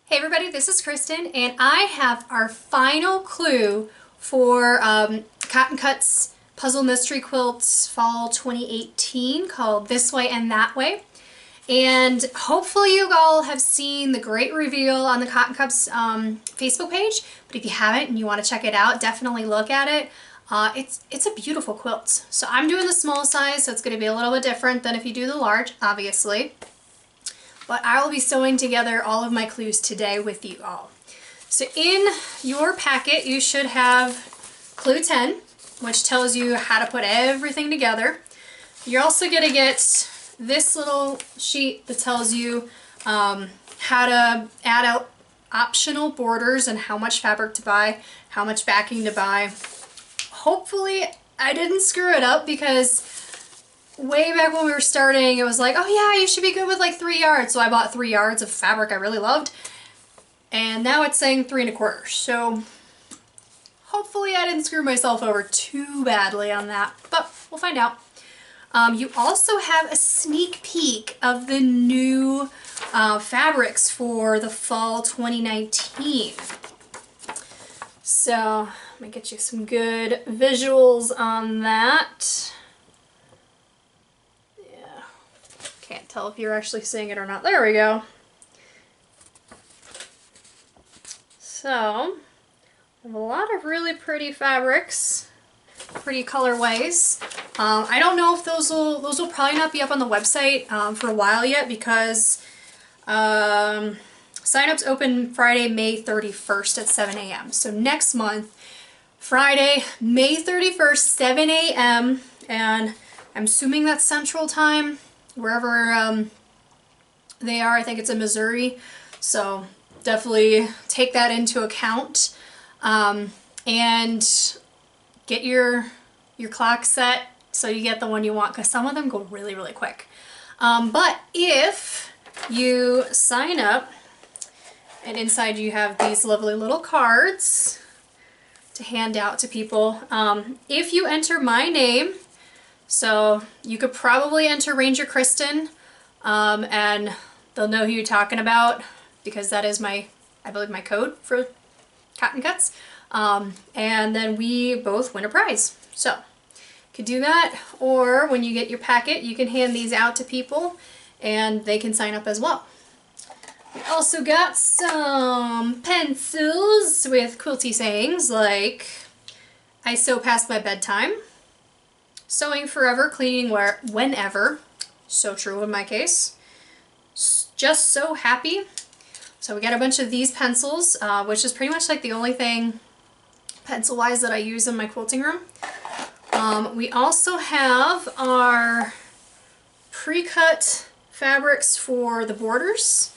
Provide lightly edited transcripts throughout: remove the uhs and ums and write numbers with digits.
Hey everybody, this is Kristen, and I have our final clue for Cotton Cuts Puzzle Mystery Quilts Fall 2018 called This Way and That Way. And hopefully you all have seen the great reveal on the Cotton Cuts Facebook page, but if you haven't and you want to check it out, definitely look at it. It's a beautiful quilt. So I'm doing the small size, so it's going to be a little bit different than if you do the large, obviously. But I will be sewing together all of my clues today with you all. So in your packet you should have clue 10, which tells you how to put everything together. You're also going to get this little sheet that tells you how to add out optional borders and how much fabric to buy, how much backing to buy. Hopefully I didn't screw it up, because way back when we were starting, it was like, oh yeah, you should be good with like 3 yards. So I bought 3 yards of fabric I really loved. And now it's saying 3 1/4. So hopefully I didn't screw myself over too badly on that, but we'll find out. You also have a sneak peek of the new fabrics for the fall 2019. So let me get you some good visuals on that. Can't tell if you're actually seeing it or not. There we go. So, I have a lot of really pretty fabrics, pretty colorways. I don't know if those will probably not be up on the website for a while yet, because sign-ups open Friday, May 31st at 7 a.m. So next month, Friday, May 31st, 7 a.m. and I'm assuming that's Central Time. Wherever they are. I think it's in Missouri, so definitely take that into account, and get your clock set so you get the one you want, because some of them go really quick. But if you sign up, and inside you have these lovely little cards to hand out to people, if you enter my name, so you could probably enter Ranger Kristen, and they'll know who you're talking about, because that is I believe my code for Cotton Cuts. And then we both win a prize. So you could do that, or when you get your packet, you can hand these out to people and they can sign up as well. We also got some pencils with quilty sayings like, I sew past my bedtime, sewing forever, cleaning whenever. So true in my case. Just so happy. So we got a bunch of these pencils, which is pretty much like the only thing pencil-wise that I use in my quilting room. We also have our pre-cut fabrics for the borders.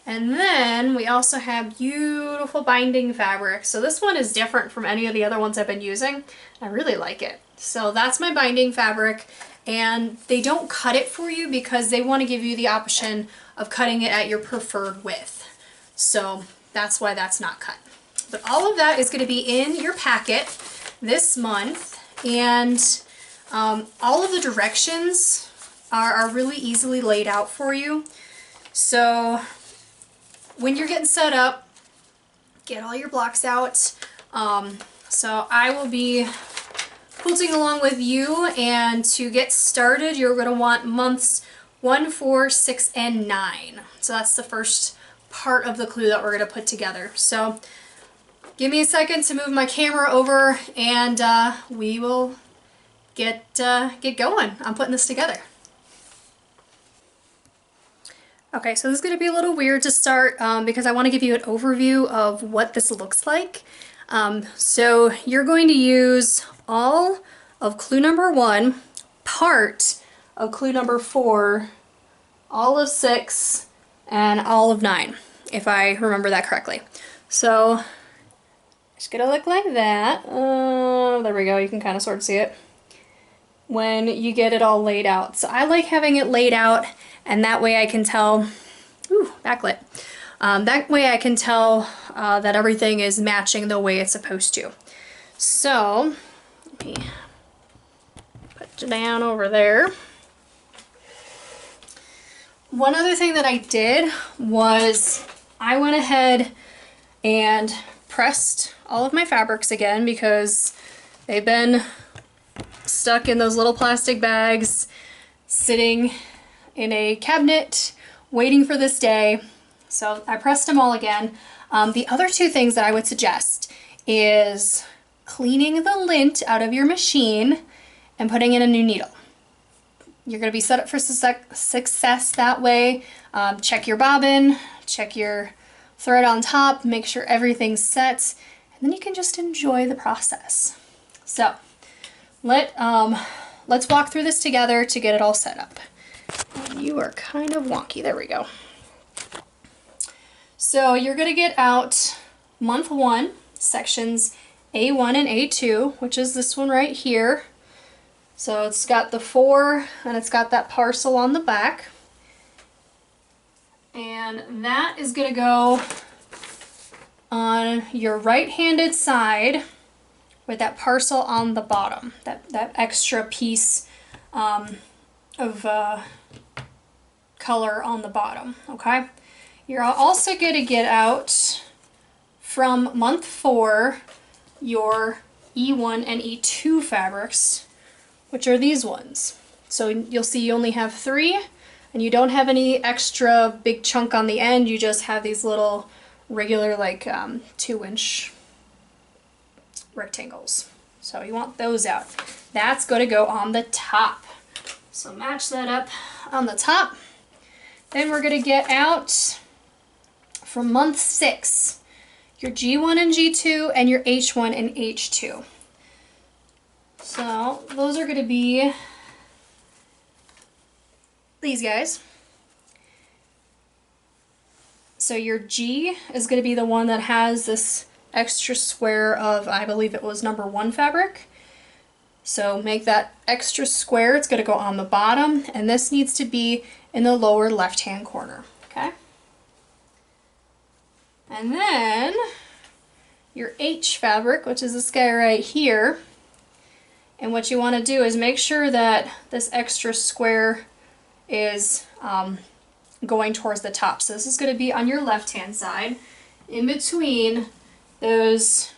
And then we also have beautiful binding fabric. So this one is different from any of the other ones I've been using. I really like it. So that's my binding fabric, and they don't cut it for you because they want to give you the option of cutting it at your preferred width. So that's why that's not cut. But all of that is going to be in your packet this month, and all of the directions are really easily laid out for you. So when you're getting set up, get all your blocks out. So I will be quilting along with you, and to get started you're going to want months 1, 4, 6, and 9. So that's the first part of the clue that we're going to put together. So give me a second to move my camera over, and we will get going on putting this together. Okay, so this is going to be a little weird to start because I want to give you an overview of what this looks like. So you're going to use all of clue number 1, part of clue number 4, all of 6, and all of 9, if I remember that correctly. So it's gonna look like that. There we go, you can kind of sort of see it when you get it all laid out. So I like having it laid out, and that way I can tell, ooh, backlit. That way I can tell that everything is matching the way it's supposed to. So let me put it down over there. One other thing that I did was I went ahead and pressed all of my fabrics again because they've been stuck in those little plastic bags sitting in a cabinet waiting for this day. So I pressed them all again. The other two things that I would suggest is cleaning the lint out of your machine and putting in a new needle. You're going to be set up for success that way. Check your bobbin, check your thread on top, make sure everything's set, and then you can just enjoy the process. So let's walk through this together to get it all set up. And you are kind of wonky. There we go. So you're going to get out month 1, sections A1 and A2, which is this one right here. So it's got the 4 and it's got that parcel on the back. And that is going to go on your right-handed side with that parcel on the bottom, that extra piece of color on the bottom, okay? You're also going to get out from month 4 your E1 and E2 fabrics, which are these ones. So you'll see you only have 3, and you don't have any extra big chunk on the end, you just have these little regular like 2-inch rectangles. So you want those out. That's going to go on the top. So match that up on the top. Then we're going to get out from month 6 your G1 and G2 and your H1 and H2. So those are going to be these guys. So your G is going to be the one that has this extra square of, I believe it was number 1 fabric. So make that extra square, it's going to go on the bottom, and this needs to be in the lower left-hand corner, okay? And then your H fabric, which is this guy right here, and what you want to do is make sure that this extra square is going towards the top. So this is going to be on your left-hand side, in between those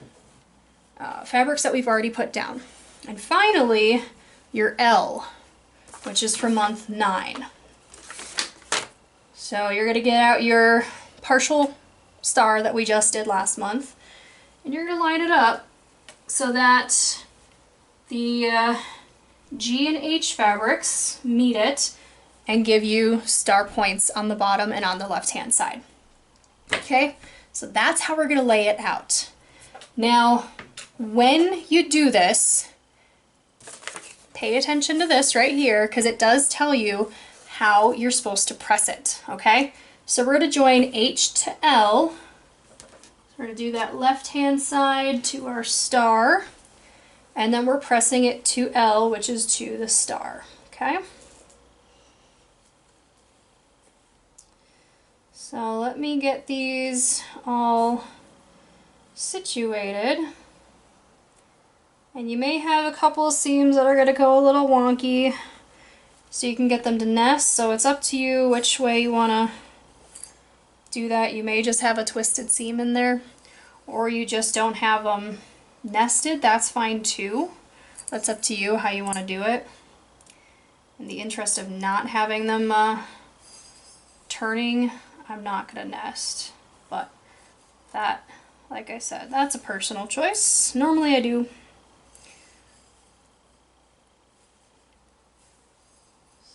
fabrics that we've already put down. And finally, your L, which is for month 9. So you're going to get out your partial star that we just did last month, and you're going to line it up so that the G and H fabrics meet it and give you star points on the bottom and on the left-hand side. Okay, so that's how we're going to lay it out. Now, when you do this, pay attention to this right here, because it does tell you how you're supposed to press it, okay? So we're going to join H to L. We're going to do that left-hand side to our star, and then we're pressing it to L, which is to the star, okay? So let me get these all situated. And you may have a couple of seams that are going to go a little wonky, so you can get them to nest. So it's up to you which way you want to do that. You may just have a twisted seam in there, or you just don't have them nested. That's fine too. That's up to you how you want to do it. In the interest of not having them turning, I'm not going to nest. But that, like I said, that's a personal choice. Normally I do.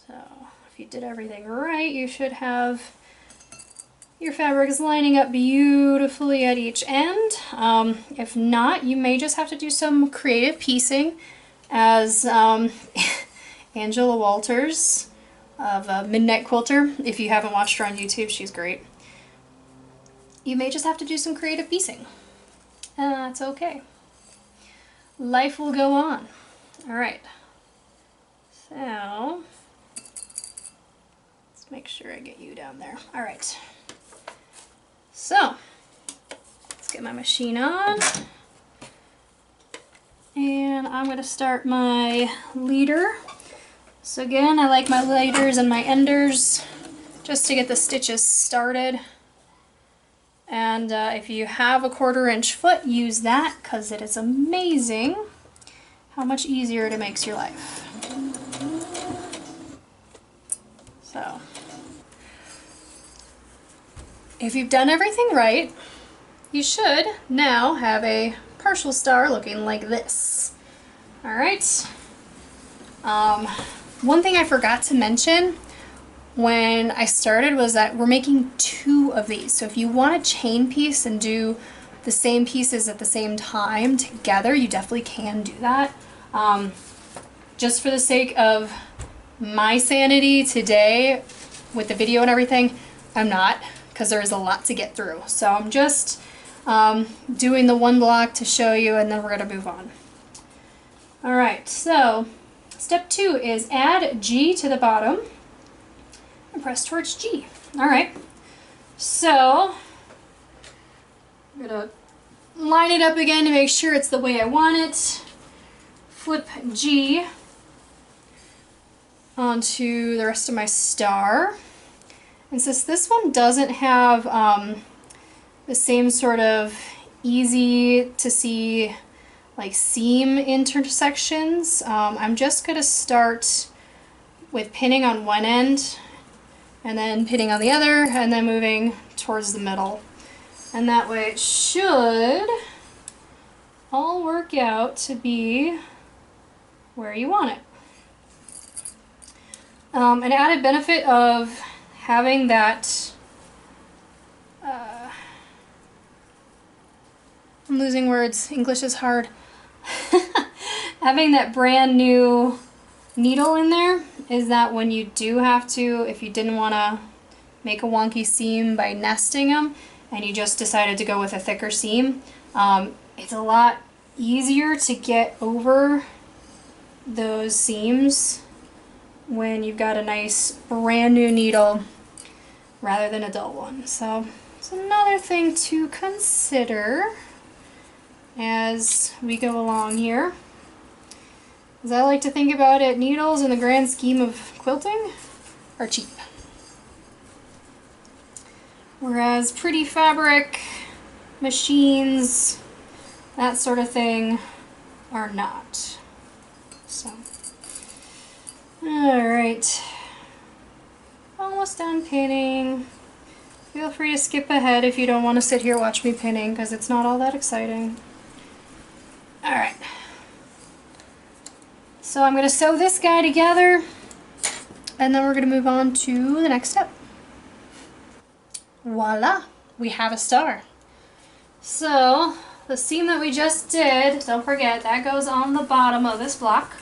So if you did everything right, you should have your fabrics lining up beautifully at each end. If not, you may just have to do some creative piecing, as Angela Walters of Midnight Quilter, if you haven't watched her on YouTube, she's great. You may just have to do some creative piecing. That's okay. Life will go on. Alright. So, let's make sure I get you down there. Alright. So, let's get my machine on. And I'm going to start my leader. So again, I like my leaders and my enders just to get the stitches started. And if you have a 1/4" foot, use that, because it is amazing how much easier it makes your life. So, if you've done everything right, you should now have a partial star looking like this. Alright. One thing I forgot to mention when I started was that we're making 2 of these. So if you want to chain piece and do the same pieces at the same time together, you definitely can do that. Just for the sake of my sanity today with the video and everything, I'm not, because there is a lot to get through. So I'm just doing the 1 block to show you, and then we're going to move on. Alright, so step 2 is add G to the bottom and press towards G. Alright, so I'm going to line it up again to make sure it's the way I want it. Flip G onto the rest of my star. And since this one doesn't have the same sort of easy to see like seam intersections, I'm just going to start with pinning on one end and then pinning on the other and then moving towards the middle. And that way it should all work out to be where you want it. An added benefit of having that, I'm losing words, English is hard, having that brand new needle in there is that when you do have to, if you didn't want to make a wonky seam by nesting them and you just decided to go with a thicker seam, it's a lot easier to get over those seams when you've got a nice brand new needle rather than a dull one. So it's another thing to consider as we go along here. As I like to think about it, needles in the grand scheme of quilting are cheap. Whereas pretty fabric, machines, that sort of thing are not. So, alright. Almost done pinning. Feel free to skip ahead if you don't want to sit here watch me pinning, because it's not all that exciting. Alright. So I'm going to sew this guy together, and then we're going to move on to the next step. Voila! We have a star. So, the seam that we just did, don't forget, that goes on the bottom of this block.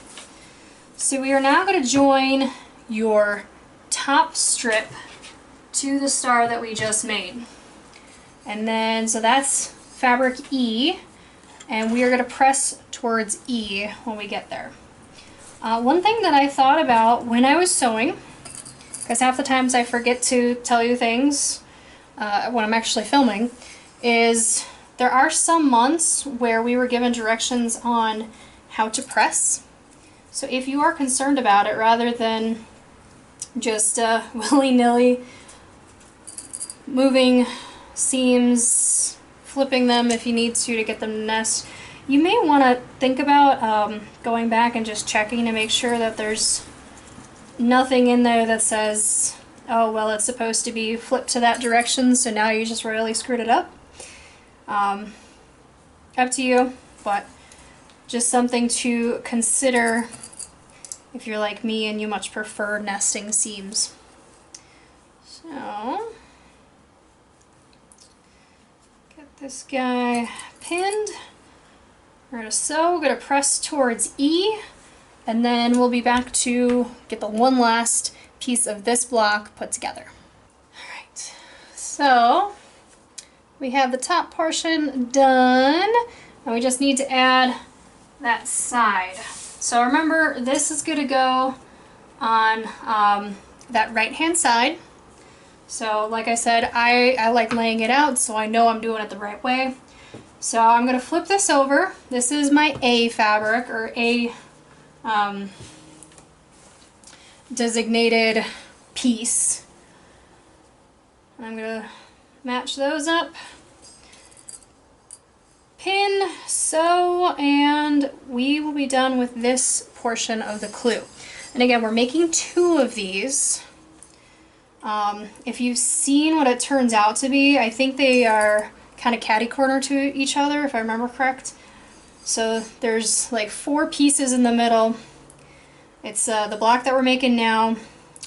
So we are now going to join your top strip to the star that we just made. And then, so that's fabric E, and we are going to press towards E when we get there. One thing that I thought about when I was sewing, because half the times I forget to tell you things when I'm actually filming, is there are some months where we were given directions on how to press. So if you are concerned about it, rather than just willy-nilly moving seams, flipping them if you need to get them to nest, you may want to think about going back and just checking to make sure that there's nothing in there that says, oh, well, it's supposed to be flipped to that direction, so now you just royally screwed it up. Up to you, but just something to consider if you're like me and you much prefer nesting seams. So, get this guy pinned. We're going to sew, we're going to press towards E, and then we'll be back to get the one last piece of this block put together. Alright, so we have the top portion done, and we just need to add that side. So remember, this is going to go on that right hand side. So like I said, I like laying it out so I know I'm doing it the right way. So I'm going to flip this over. This is my A fabric, or A designated piece. I'm going to match those up. pin, sew, and we will be done with this portion of the clue. And again, we're making 2 of these. If you've seen what it turns out to be, I think they are kind of catty corner to each other, if I remember correct. So there's like 4 pieces in the middle. It's the block that we're making now,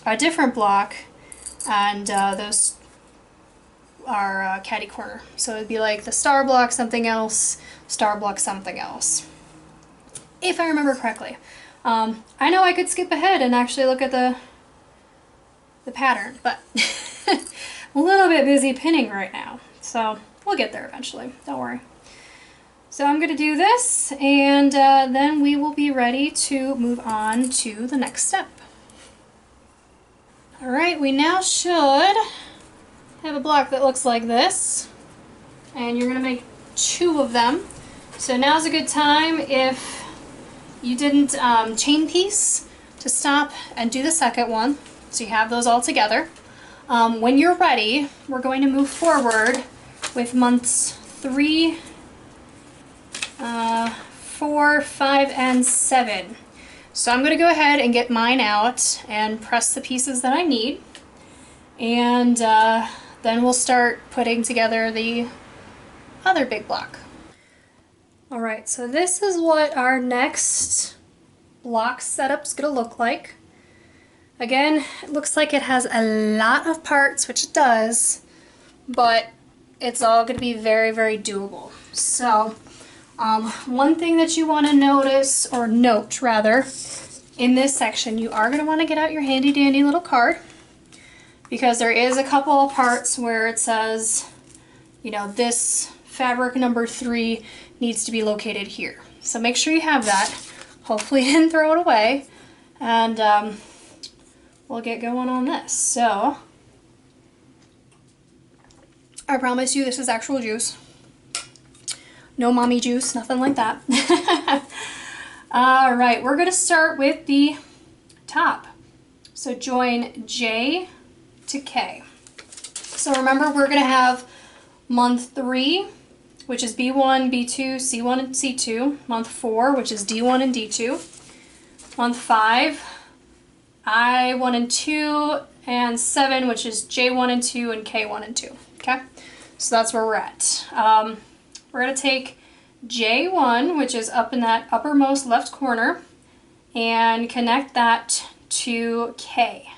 a different block, and those are catty corner. So it'd be like the star block something else, star block something else, if I remember correctly. I know I could skip ahead and actually look at the pattern, but I'm a little bit busy pinning right now, so we'll get there eventually, don't worry. So I'm going to do this, and then we will be ready to move on to the next step. Alright, we now should have a block that looks like this, and you're going to make 2 of them. So now's a good time, if you didn't chain piece, to stop and do the second one, so you have those all together. When you're ready, we're going to move forward with months 3, 4, 5, and 7. So I'm going to go ahead and get mine out and press the pieces that I need, and then we'll start putting together the other big block. Alright, so this is what our next block setup's going to look like. Again, it looks like it has a lot of parts, which it does, but it's all going to be very, very doable. So one thing that you want to notice, or note rather, in this section, you are going to want to get out your handy dandy little card, because there is a couple of parts where it says, you know, this fabric number 3 needs to be located here. So make sure you have that. Hopefully you didn't throw it away, and we'll get going on this. So I promise you this is actual juice. No mommy juice, nothing like that. Alright, we're going to start with the top. So join J to K. So remember, we're going to have month 3, which is B1, B2, C1, and C2. Month 4, which is D1 and D2. Month 5, I1 and 2, and 7, which is J1 and 2, and K1 and 2. Okay? So that's where we're at. We're going to take J1, which is up in that uppermost left corner, and connect that to K.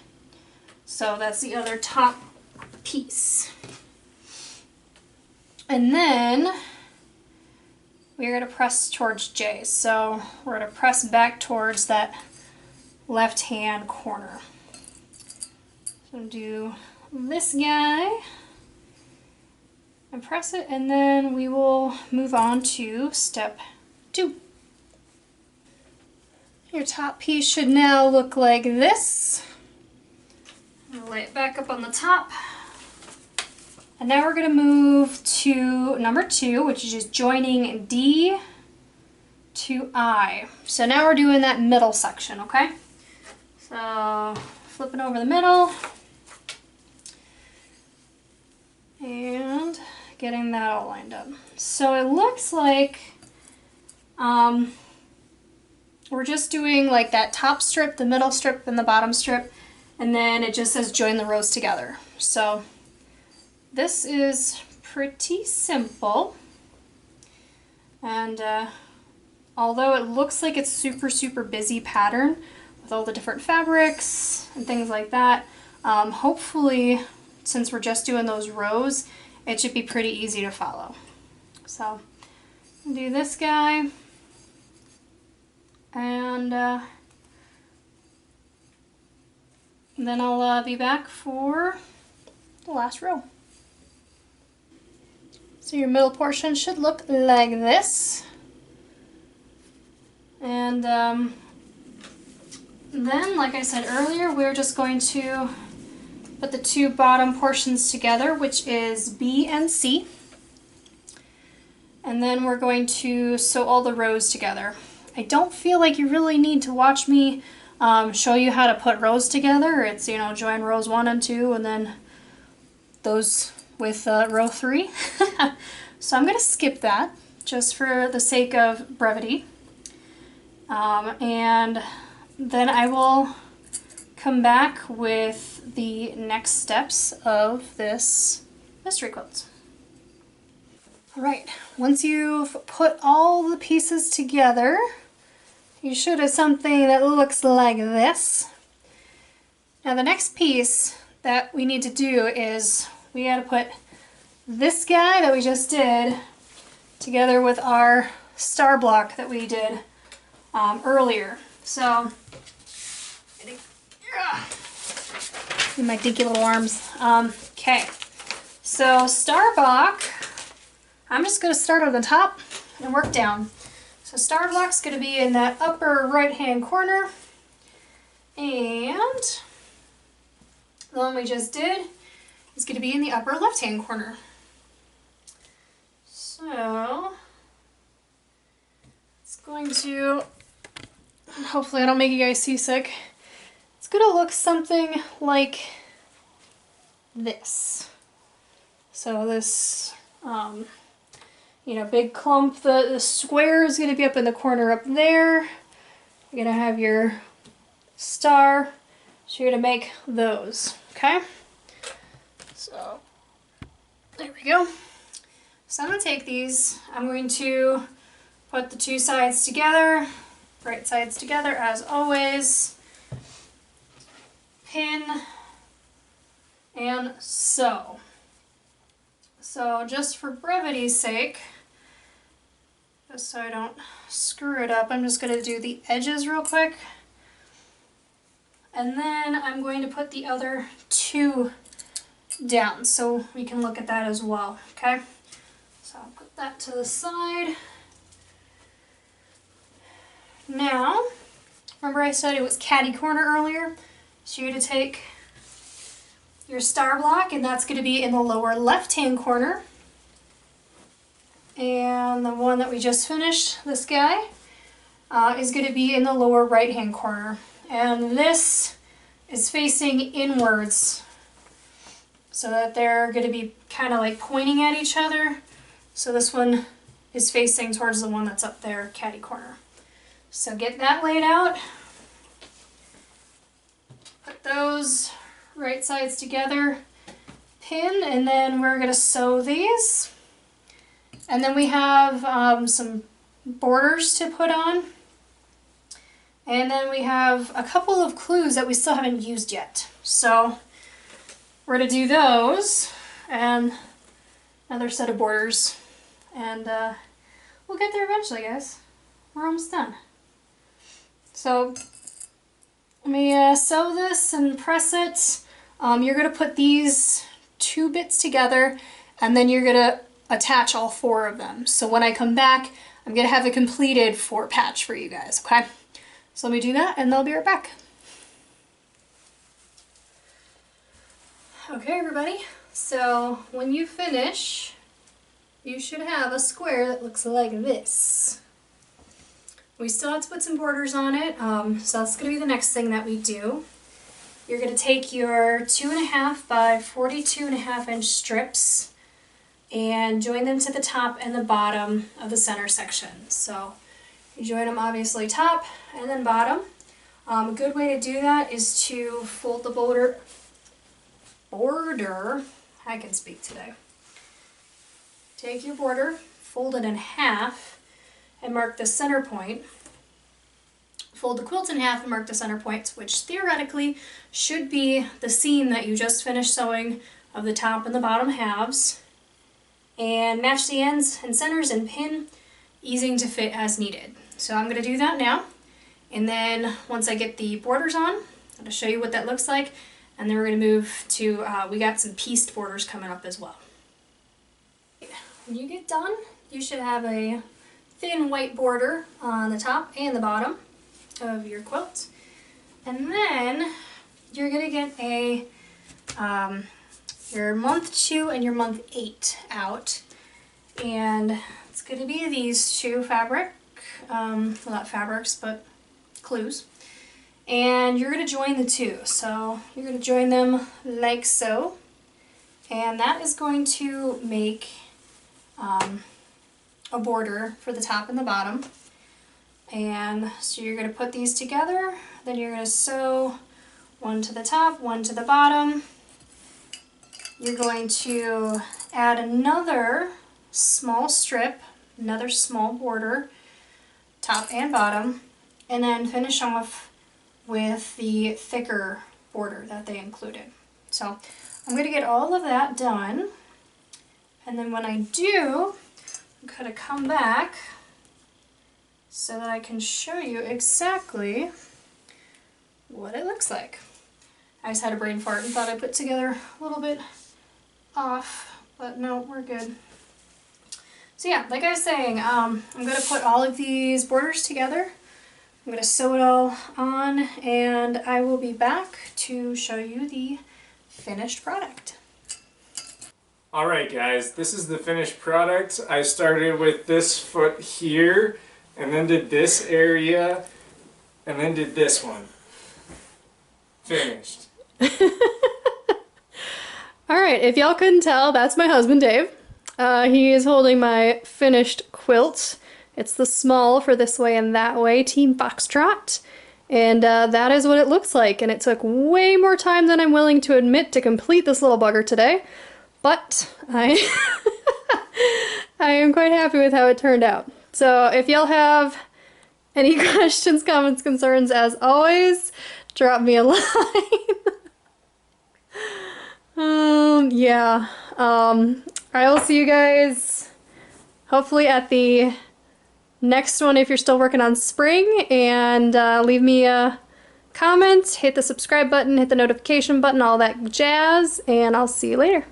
So that's the other top piece. And then we're going to press towards J. So we're going to press back towards that left-hand corner. So do this guy and press it, and then we will move on to step 2. Your top piece should now look like this. I'll lay it back up on the top. And now we're going to move to number 2, which is just joining D to I. So now we're doing that middle section, okay? So flipping over the middle and getting that all lined up. So it looks like we're just doing like that top strip, the middle strip, and the bottom strip, and then it just says join the rows together. So this is pretty simple, and although it looks like it's super busy pattern with all the different fabrics and things like that, hopefully, since we're just doing those rows, it should be pretty easy to follow. So do this guy, and then I'll be back for the last row. So your middle portion should look like this. And then, like I said earlier, we're just going to put the 2 bottom portions together, which is B and C. And then we're going to sew all the rows together. I don't feel like you really need to watch me show you how to put rows together. It's, you know, join rows 1 and 2, and then those with row 3. So I'm going to skip that. just for the sake of brevity. And then I will come back with the next steps of this mystery quilt. Alright, once you've put all the pieces together, you should have something that looks like this. Now the next piece that we need to do is we got to put this guy that we just did together with our star block that we did earlier. So, in my dinky little arms. Okay, so star block, I'm just going to start on the top and work down. So star block's going to be in that upper right hand corner, and the one we just did is going to be in the upper left hand corner. So it's going to, hopefully I don't make you guys seasick, it's going to look something like this. So this, you know, big clump, the square is going to be up in the corner up there. You're going to have your star, so you're going to make those, okay? So there we go. So I'm going to take these, I'm going to put the two sides together, right sides together as always, pin, and sew. So just for brevity's sake, just so I don't screw it up, I'm just going to do the edges real quick. And then I'm going to put the other two down so we can look at that as well, okay? So I'll put that to the side. Now, remember I said it was catty corner earlier? So you're going to take your star block, and that's going to be in the lower left-hand corner. And the one that we just finished, this guy, is going to be in the lower right-hand corner. And this is facing inwards, so that they're going to be kind of like pointing at each other. So this one is facing towards the one that's up there, catty corner. So get that laid out. Put those right sides together, pin, and then we're going to sew these. And then we have some borders to put on. And then we have a couple of clues that we still haven't used yet. So we're going to do those and another set of borders. And we'll get there eventually, guys. We're almost done. So let me sew this and press it. You're going to put these two bits together, and then you're going to attach all four of them. So when I come back, I'm going to have a completed 4 patch for you guys, okay? So let me do that, and I'll be right back. Okay, everybody. So when you finish, you should have a square that looks like this. We still have to put some borders on it, so that's going to be the next thing that we do. You're going to take your 2.5 by 42.5 inch strips and join them to the top and the bottom of the center section. So you join them obviously top and then bottom. A good way to do that is to fold the border, I can speak today. Take your border, fold it in half, and mark the center point. Fold the quilt in half and mark the center points, which theoretically should be the seam that you just finished sewing of the top and the bottom halves. And match the ends and centers and pin, easing to fit as needed. So I'm going to do that now. And then once I get the borders on, I'm going to show you what that looks like. And then we're going to move to, we got some pieced borders coming up as well. When you get done, you should have a thin white border on the top and the bottom of your quilt. And then you're going to get a your month 2 and your month 8 out. And it's going to be these two fabric, well, not fabrics, but clues. And you're going to join the two. So you're going to join them like so. And that is going to make a border for the top and the bottom. And so you're going to put these together, then you're going to sew one to the top, one to the bottom. You're going to add another small strip, another small border, top and bottom, and then finish off with the thicker border that they included. So I'm going to get all of that done, and then when I do, I'm going to come back so that I can show you exactly what it looks like. I just had a brain fart and thought I put together a little bit off, but no, we're good. So yeah, like I was saying, I'm going to put all of these borders together. I'm going to sew it all on, and I will be back to show you the finished product. Alright guys, this is the finished product. I started with this foot here, and then did this area, and then did this one. Finished. Alright, if y'all couldn't tell, that's my husband Dave. He is holding my finished quilt. It's the small for this way and that way, Team Foxtrot. And that is what it looks like, and it took way more time than I'm willing to admit to complete this little bugger today. But I am quite happy with how it turned out. So if y'all have any questions, comments, concerns, as always, drop me a line. Yeah. I will see you guys hopefully at the next one if you're still working on spring, and leave me a comment, hit the subscribe button, hit the notification button, all that jazz, and I'll see you later.